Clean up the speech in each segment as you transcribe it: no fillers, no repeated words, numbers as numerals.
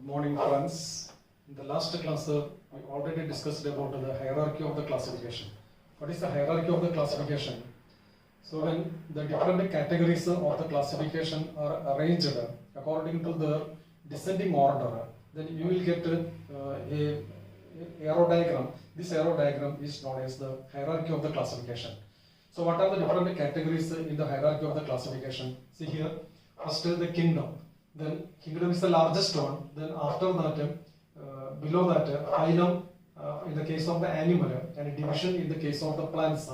Morning, friends. In the last class, we already discussed about the hierarchy of the classification. What is the hierarchy of the classification? So when the different categories of the classification are arranged according to the descending order, then you will get a arrow diagram. This arrow diagram is known as the hierarchy of the classification. So what are the different categories in the hierarchy of the classification? See here, first the kingdom. Then kingdom is the largest one. Then after that, below that, phylum in the case of the animal, and division in the case of the plants.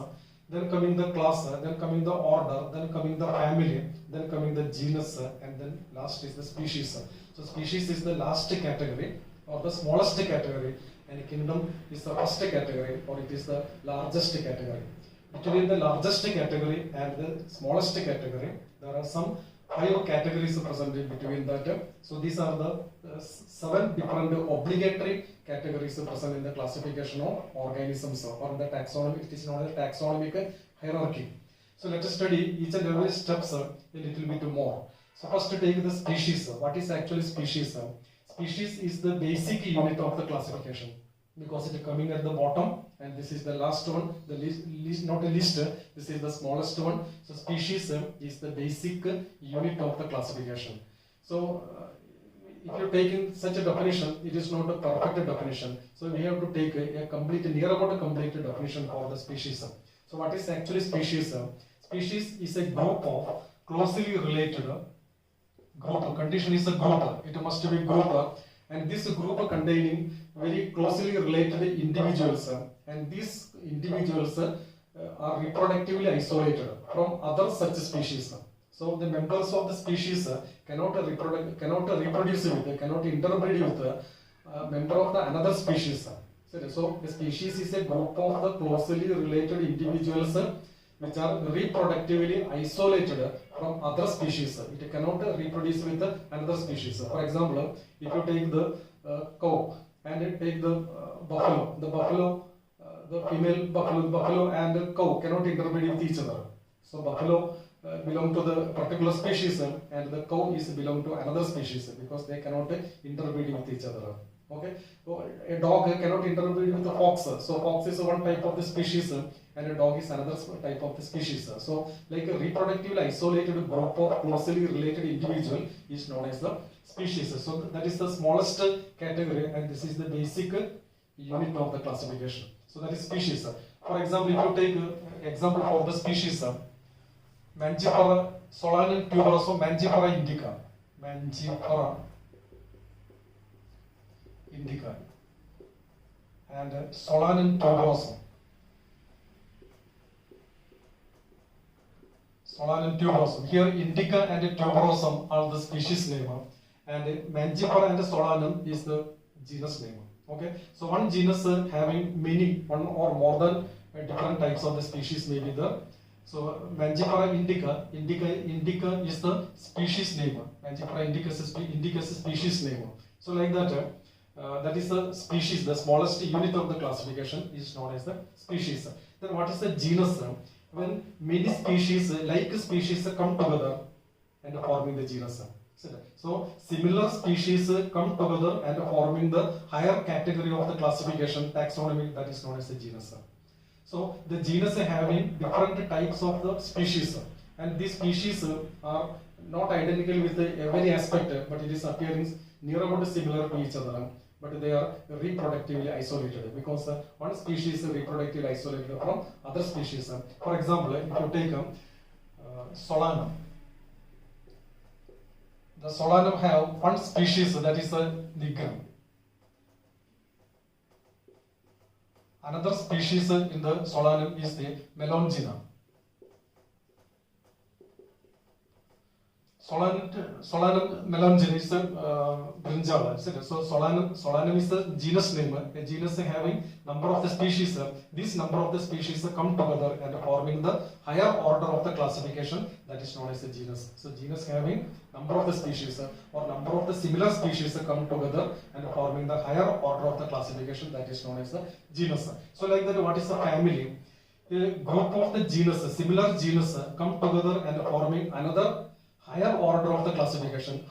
Then coming the class, then coming the order, then coming the family, then coming the genus, and then last is the species. So species is the last category or the smallest category, and kingdom is the first category, or it is the largest category. Between the largest category and the smallest category, there are some 5 categories present in between that. So these are the 7 different obligatory categories present in the classification of organisms, or in the taxonomy. It is known as taxonomic hierarchy. So let us study each and every steps a little bit more. So first to take the species. What is actually species? Species is the basic unit of the classification, because it is coming at the bottom, and this is the last one, the least not a least, this is the smallest one. So species is the basic unit of the classification. So if you take in such a definition, it is not a perfect definition. So we have to take a complete, near about a complete definition for the species. So what is actually species? Species is a group of closely related group. Condition is a group. It must be group, and this group containing very closely related individuals, and these individuals are reproductively isolated from other such species. So the members of the species cannot reproduce with, cannot interbreed with a member of the another species. So the species is a group of the closely related individuals which are reproductively isolated from other species. It cannot reproduce with another species. For example, if you take the cow and take the buffalo, the female buffalo and the cow cannot interbreed with each other. So buffalo belong to the particular species, and the cow is belong to another species, because they cannot interbreed with each other. Okay, so a dog cannot interbreed with a fox. So fox is one type of the species, and a dog is another type of the species. So like a reproductively isolated group of closely related individual is known as the species. So that is the smallest category, and this is the basic unit of the classification. So that is species. For example, if you take example for the species, Mangifera solanum tuberosum, Mangifera indica, Mangifera indica, and Solanum tuberosum. Solanum tuberosum. Here, indica and tuberosum are the species name, and Mangifera and Solanum is the genus name. Okay, so one genus having many, one or more than different types of the species may be there. So Mangifera indica is the species name. Mangifera indica is the species name. So like that, that is the species. The smallest unit of the classification is known as the species. Then what is the genus? When many species, like species, come together and forming the genus. So similar species come together and forming the higher category of the classification taxonomy, that is known as the genus. So the genus having different types of the species, and these species are not identical with every aspect, but it is appearing near about similar to each other, but they are reproductively isolated, because one species is reproductively isolated from other species. For example, if you take Solanum, the Solanum have one species, that is a nigrum. Another species in the Solanum is the Melongena. Solanum melongena is the brinjal. So Solanum is the genus name. A genus having number of the species. This number of the species come together and forming the higher order of the classification, that is known as the genus. So genus having number of the species or number of the similar species come together and forming the higher order of the classification, that is known as the genus. So like that, what is the family? A group of the genus, similar genus come together and forming another higher order of the classification,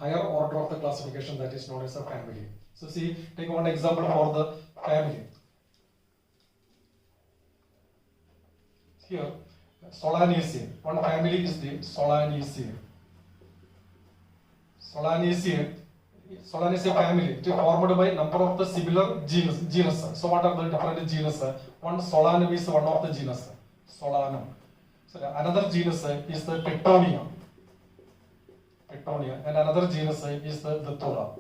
that is known as a family. So see, take one example for the family. Here, Solanaceae. One family is the Solanaceae. Solanaceae family. It is formed by number of the similar genus. So what are the different genus? One Solanum is one of the genus. Solanum. So another genus is the Pectonia. And another genus is the Datura.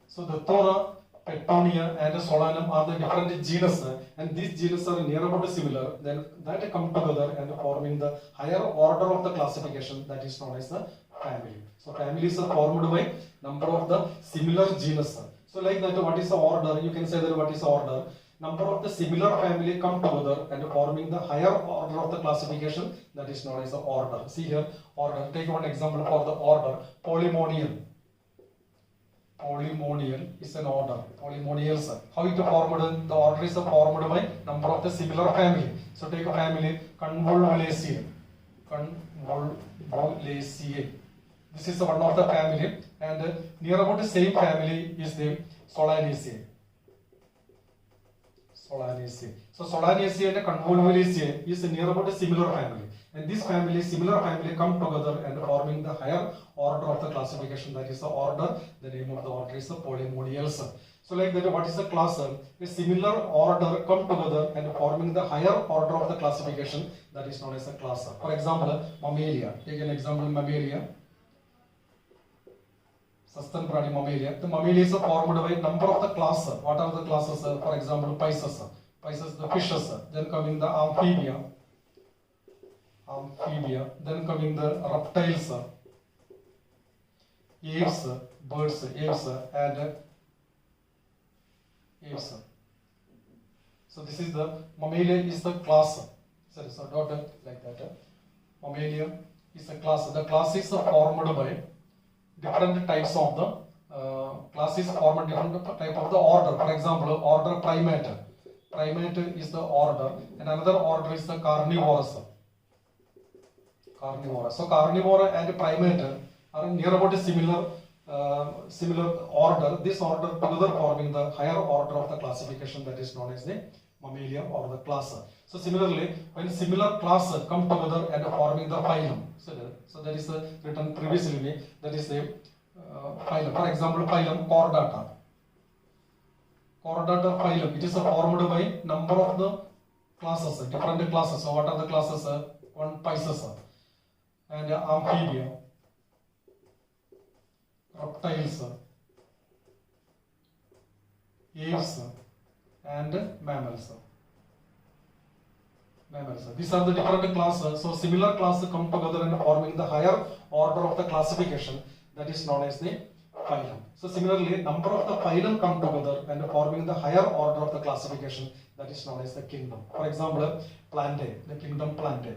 So the Datura, Pectonia and Solanum are the different genus, and these genus are near about similar. Then that come together and forming the higher order of the classification, that is known as the family. So families are formed by number of the similar genus. So like that, what is the order? You can say that what is the order? Number of the similar family come together and forming the higher order of the classification, that is known as the order. See here, order. Take one example for the order. Polymonial. Polymonial is an order. Polymonials. How it formed? The order is formed by number of the similar family. So take a family Convolvulaceae. Convolvulaceae. This is one of the family, and near about the same family is the Solanaceae. So Solanaceae and Convolvulaceae is near about a similar family, and this family, similar family, come together and forming the higher order of the classification, that is the order. The name of the order is the Polymonials. So like that, what is the class? A similar order come together and forming the higher order of the classification, that is known as a class. For example, Mammalia. Take an example, Mammalia. Sustan Prani Mammalia. The Mammalia is formed by number of the classes. What are the classes? For example, Pisces. Pisces, the fishes. Then coming the Amphibia. Then coming the reptiles. Aves, birds, aves, and aves. So this is the Mammalia is the class. So not like that. Mammalia is a class. The class is formed by different types of the classes form different type of the order. For example, order primate. Primate is the order, and another order is the carnivorous. So carnivore and primate are near about a similar order. This order together forming the higher order of the classification, that is known as the Mammalia or the class. So similarly, when similar class come together and forming the phylum, so that is written previously, that is a phylum. For example, phylum Chordata. Chordata phylum, it is formed by number of the classes, different classes. So what are the classes? One Pisces and Amphibia, reptiles, aves, and mammals. These are the different classes. So similar classes come together and forming the higher order of the classification, that is known as the phylum. So similarly, number of the phylum come together and forming the higher order of the classification, that is known as the kingdom. For example, Plantae, the kingdom Plantae.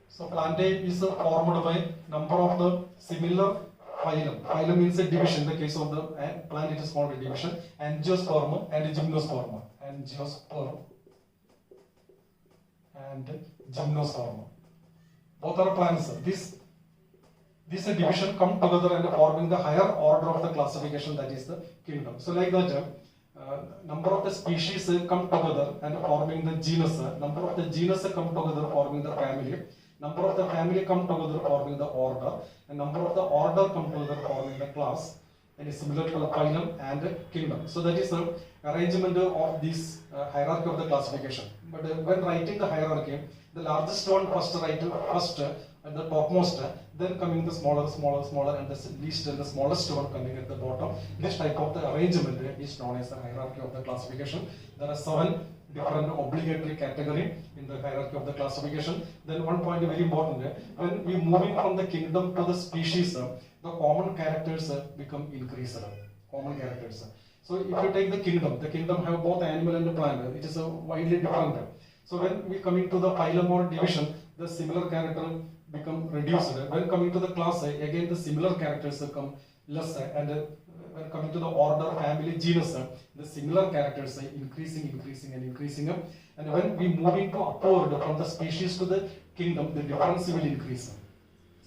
So Plantae is formed by number of the similar phylum. Phylum means a division. In the case of the plant, it is called a division. Angiosperm and Gymnosperm. Angiosperm and Gymnosperm. Both are plants. This division come together and forming the higher order of the classification, that is the kingdom. So like that, number of the species come together and forming the genus. Number of the genus come together forming the family. Number of the family come together forming the order, and number of the order come together forming the class, and is similar to the phylum and kingdom. So that is the arrangement of this hierarchy of the classification. But when writing the hierarchy, the largest one first at the topmost, then coming the smaller, and the least and the smallest one coming at the bottom. This type of the arrangement is known as the hierarchy of the classification. There are 7 different obligatory category in the hierarchy of the classification. Then one point very important, when we moving from the kingdom to the species, the common characters become increased. Common characters. So if you take the kingdom have both animal and plant. It is widely different. So when we coming to the phylum or division, the similar character become reduced. When coming to the class, again the similar characters become less, and when coming to the order, family, genus, the similar characters are increasing. And when we moving to upward from the species to the kingdom, the difference will increase.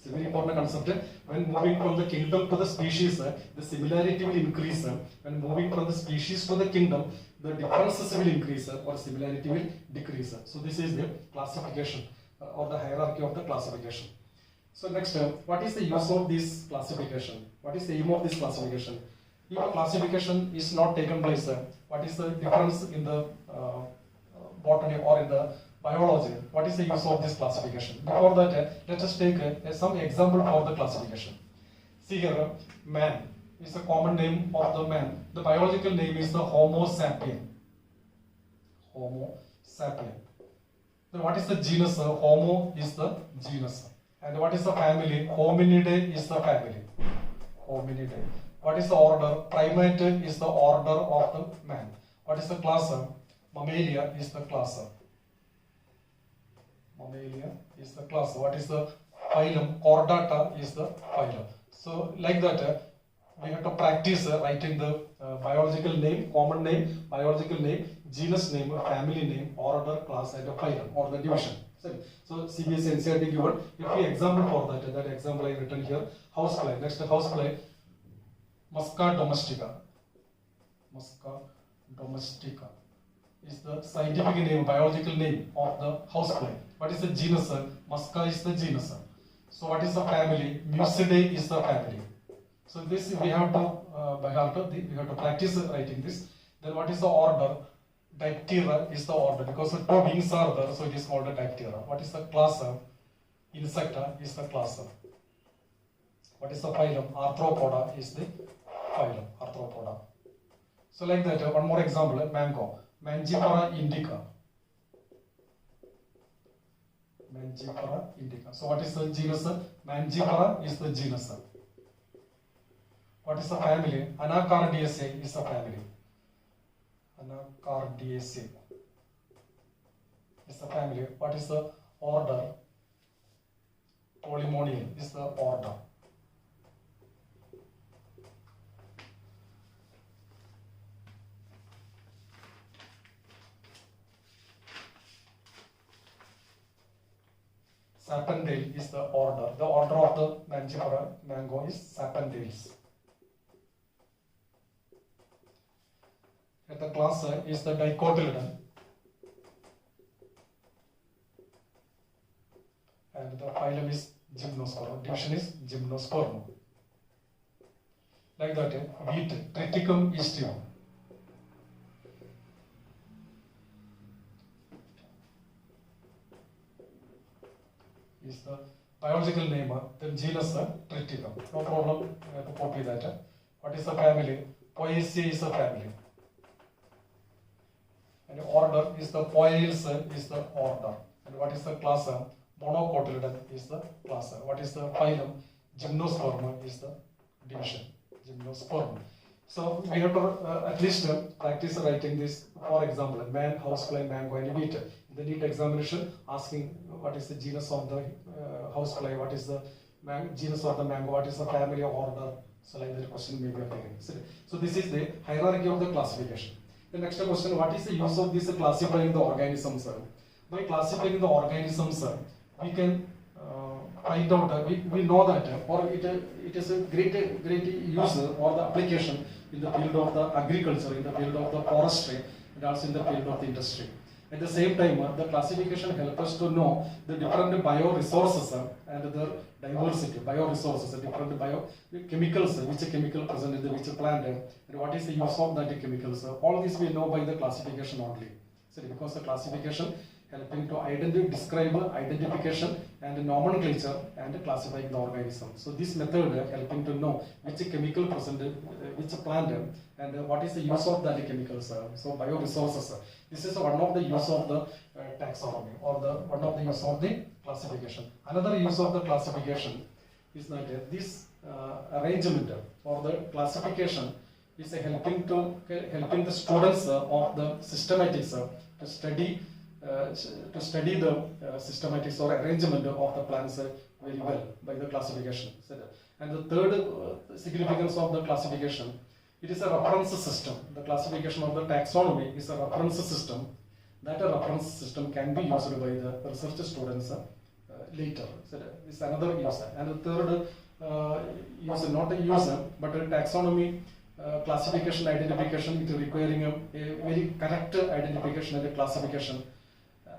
It's a very important concept. When moving from the kingdom to the species, the similarity will increase. When moving from the species to the kingdom, the differences will increase or similarity will decrease. So this is the classification or the hierarchy of the classification. So next, what is the use of this classification? What is the aim of this classification? If a classification is not taken place, what is the difference in the botany or in the biology? What is the use of this classification? Before that, let us take some example for the classification. See here, man is a common name of the man. The biological name is the Homo sapien. Homo sapien. Then what is the genus? Homo is the genus. And what is the family? Hominidae is the family. Hominidae. What is the order? Primate is the order of the man. What is the class? Mammalia is the class. Mammalia is the class. What is the phylum? Chordata is the phylum. So like that, we have to practice writing the biological name, common name, biological name, genus name, family name, order, class, and phylum or the division. So CBSE NCERT given. If we example for that example I written here. Housefly. Next housefly. Musca domestica. Musca domestica is the scientific name, biological name of the housefly. What is the genus? Musca is the genus. So what is the family? Mucidae is the family. So this we have to by heart. We have to practice writing this. Then what is the order? Diptera is the order because the two wings are there, so it is called a Diptera. What is the class? Insecta is the class. What is the phylum? Arthropoda is the phylum. Arthropoda. So like that, one more example, mango. Mangifera indica. Mangifera indica. So what is the genus? Mangifera is the genus. What is the family? Anacardiaceae is the family. Anacardiaceae is the family. What is the order? Polymonium is the order. Sapendale is the order. The order of the Mangifera mango is Sapendales. And the class is the Dicotyledon. And the phylum is Gymnosperm. Division is Gymnosperm. Like that, wheat, Triticum istium. Is the biological name, then genus Triticum. No problem, I have to copy that. What is the family? Poaceae is the family. And the order is the Poales is the order. And what is the class? Monocotyledon is the class. What is the phylum? Gymnosperm is the division. Gymnosperm. So we have to at least practice writing this. For example, man, housefly, mango, and wheat. In the NEET examination, asking what is the genus of the housefly, what is the genus of the mango, what is the family order. So like that question may be appearing. So this is the hierarchy of the classification. The next question, what is the use of this classifying the organisms? By classifying the organisms, we can find out, we know that, or it is a great use or the application in the field of the agriculture, in the field of the forestry, and also in the field of the industry. At the same time, the classification helps us to know the different bioresources and their diversity, bioresources, the different biochemicals, which chemical present in which plant, and what is the use of that chemicals. All this we know by the classification only. So because the classification helping to identify, describe, identification, and nomenclature, and classifying the organism. So this method helping to know which chemical present, which plant, and what is the use of that chemicals. So bioresources. This is one of the use of the taxonomy, or the one of the use of the classification. Another use of the classification is that this arrangement or the classification is helping the students of the systematics to study the systematics or arrangement of the plants very well by the classification. And the third significance of the classification, it is a reference system. The classification of the taxonomy is a reference system. That a reference system can be used by the research students later. So this is another user. And the third user, not a user, but a taxonomy classification identification, it requiring a very correct identification and a classification.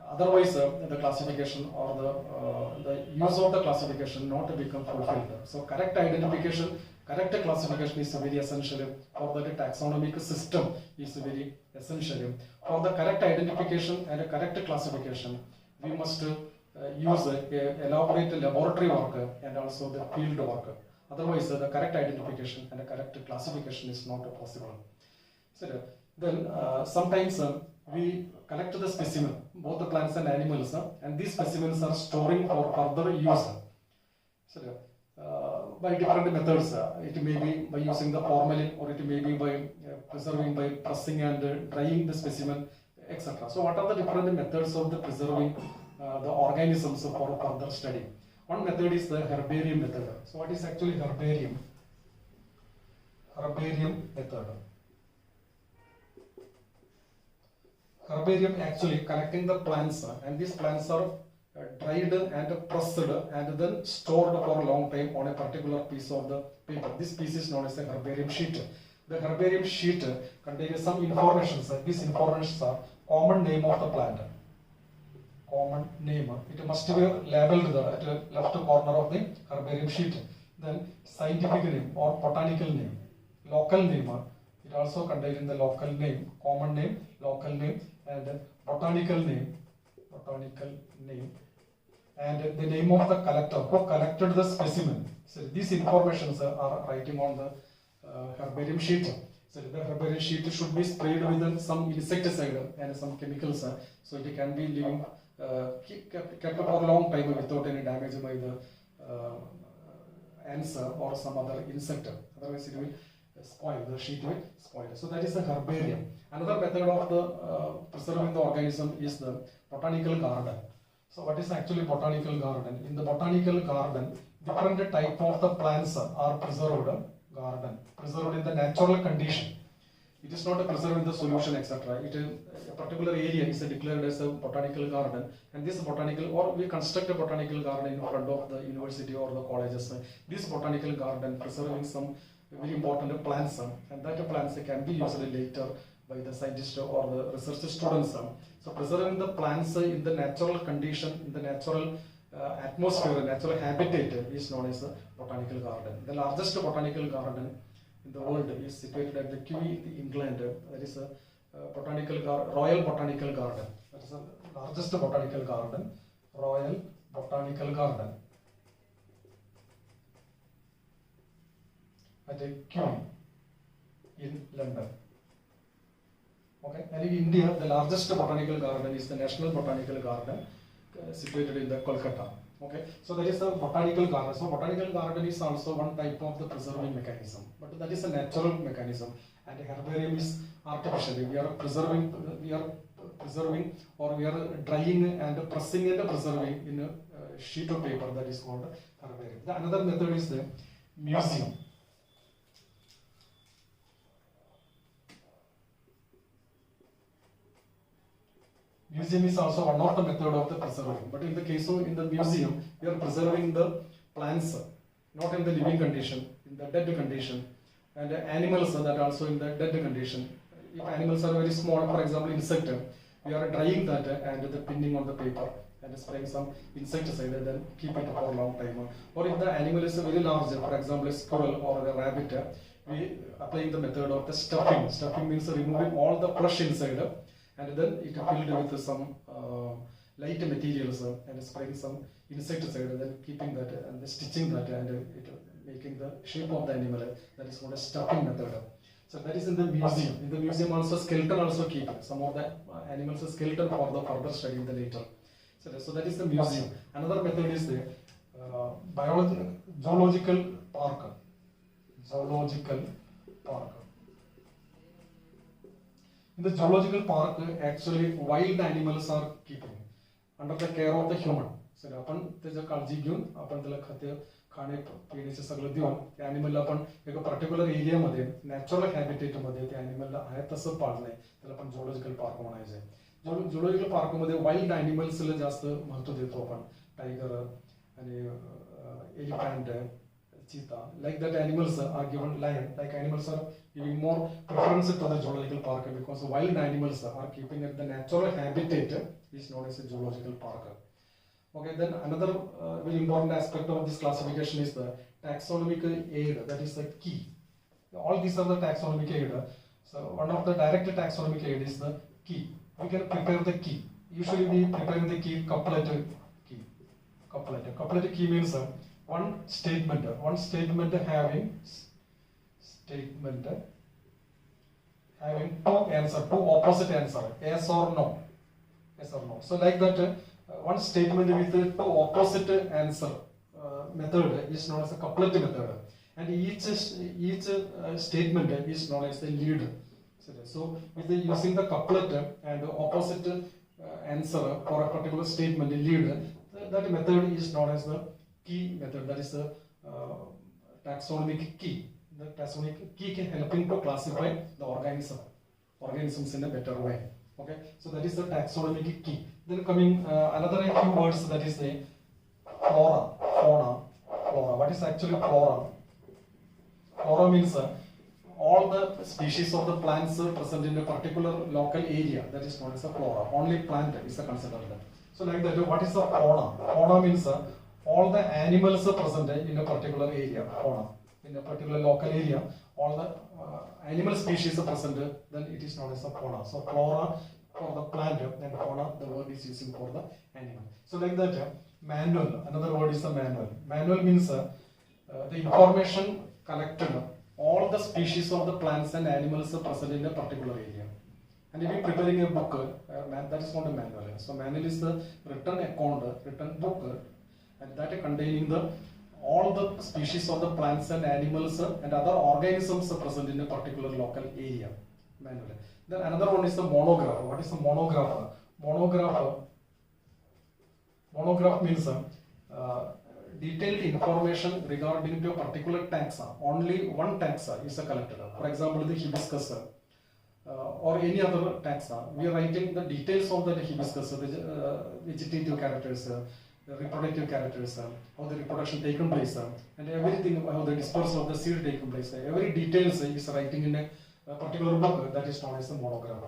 Otherwise, the classification or the use of the classification not become fulfilled. So correct identification, correct classification is very essential for the taxonomic system is very essential. For the correct identification and a correct classification, we must use elaborate laboratory work and also the field work. Otherwise, the correct identification and the correct classification is not possible. So then sometimes we collect the specimen, both the plants and animals, and these specimens are storing for further use. So by different methods, it may be by using the formalin, or it may be by preserving by pressing and drying the specimen, etc. So what are the different methods of the preserving the organisms for further study? One method is the herbarium method. So what is actually herbarium? Herbarium method. Herbarium actually collecting the plants, and these plants are dried and pressed and then stored for a long time on a particular piece of the paper. This piece is known as a herbarium sheet. The herbarium sheet contains some information. These informations are common name of the plant. Common name. It must be labeled at the left corner of the herbarium sheet. Then scientific name or botanical name. Local name. It also contains the local name, common name, local name, and botanical name, and the name of the collector who collected the specimen. So these informations are writing on the herbarium sheet. So the herbarium sheet should be sprayed with some insecticide and some chemicals, so it can be living kept for a long time without any damage by the ants or some other insect. Otherwise, it will spoil, the sheet will spoil. So that is a herbarium. Another method of the preserving the organism is the botanical garden. So what is actually botanical garden? In the botanical garden, different type of the plants are preserved in the natural condition. It is not a preserved in the solution, etc. It is a particular area is declared as a botanical garden, and this botanical, or we construct a botanical garden in front of the university or the colleges. This botanical garden preserving some very important plants, and that plants can be used later by the scientists or the research students. So preserving the plants in the natural condition, in the natural atmosphere, natural habitat is known as a botanical garden. The largest botanical garden in the world is situated at the Kew, England. That is a Royal Botanical Garden. That is the largest botanical garden, Royal Botanical Garden at the Kew in London. Okay, and in India, the largest botanical garden is the National Botanical Garden, situated in the Kolkata. Okay, so that is the botanical garden. So botanical garden is also one type of the preserving mechanism, but that is a natural mechanism, and herbarium is artificial. We are preserving, or we are drying and pressing and preserving in a sheet of paper, that is called herbarium. The another method is the museum. Museum is also one of the method of the preserving, but in the case of in the museum, we are preserving the plants, not in the living condition, in the dead condition, and animals that are also in the dead condition. If animals are very small, for example, insect, we are drying that and the pinning on the paper and spraying some insecticide and then keep it for a long time. Or if the animal is very large, for example, a squirrel or a rabbit, we applying the method of the stuffing. Stuffing means removing all the flesh inside, and then it filled with some light materials and spraying some insecticide and then keeping that and stitching that and it making the shape of the animal. That is called a stuffing method. So that is in the museum. In the museum also skeleton also keep some of the animals skeleton for the further study in the later. So that is the museum. Another method is the zoological park. Zoological park. In the zoological park, actually wild animals are keeping under the care of the human. So आपण त्याची काळजी घेऊन आपण त्याला खाद्य खाणे पिण्याचे सगळं देऊन त्या ॲनिमलला आपण एका पर्टिक्युलर एरियामध्ये नॅचरल हॅबिटेटमध्ये त्या ॲनिमलला आहे तसं पाळणं आहे, त्याला आपण झुऑलॉजिकल पार्क म्हणायचं आहे. झुऑलॉजिकल पार्कमध्ये वाईल्ड ॲनिमल्सला जास्त महत्त्व देतो आपण. Tiger, and elephant, cheetah. Like that, animals are given lion. Like animals are giving more preference to the zoological park because wild animals are keeping at the natural habitat is known as a zoological park. Okay, then another very important aspect of this classification is the taxonomic aid, that is the key. All these are the taxonomic aid. So one of the direct taxonomic aid is the key. We can prepare the key. Usually we prepare the key couplet key. Couplet key means one statement having two answer, two opposite answer, yes or no. Yes or no. So like that, one statement with two opposite answer method is known as a couplet method, and each statement is known as the lead. So with using the couplet and opposite answer for a particular statement, lead, that method is known as the key method. That is the taxonomic key. The taxonomic key can helping to classify the organisms in a better way. Okay, so that is the taxonomic key. Then coming another few words, that is the flora, fauna, flora. What is actually flora? Flora means all the species of the plants present in a particular local area, that is known as a flora. Only plant is considered. So like that, what is the fauna? Fauna means all the animals present in a particular area. Fauna, in a particular local area, all the animal species are present, then it is known as a fauna. So flora for the plant and fauna, the word is using for the animal. So like that, manual, another word is the manual. Manual means the information collected, all the species of the plants and animals are present in a particular area. And if you are preparing a book, that is not a manual. So manual is the written account, written book, and that containing the all the species of the plants and animals and other organisms are present in a particular local area. Manual. Then another one is the monograph. What is the monograph? Monograph means detailed information regarding to a particular taxa. Only one taxa is collected. For example, the hibiscus or any other taxa. We are writing the details of the hibiscus, the vegetative characters, the reproductive characters, how the reproduction taken place, and everything, how the dispersal of the seed taken place. Every details is writing in a particular book, that is known as the monograph.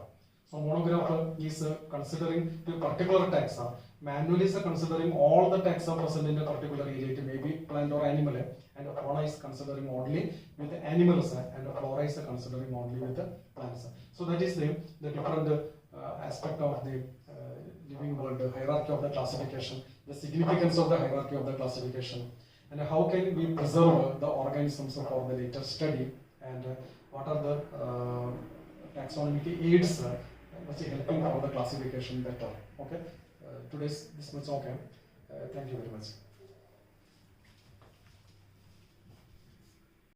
So monograph is considering the particular taxa. Manual is considering all the taxa present in a particular area. It may be plant or animal, and fauna is considering only with the animals, and flora is considering only with the plants. So that is the different aspect of the living world, the hierarchy of the classification, the significance of the hierarchy of the classification, and how can we preserve the organisms for the later study, and what are the taxonomic aids which are helping for the classification better. Okay, today's this much. Okay, thank you very much.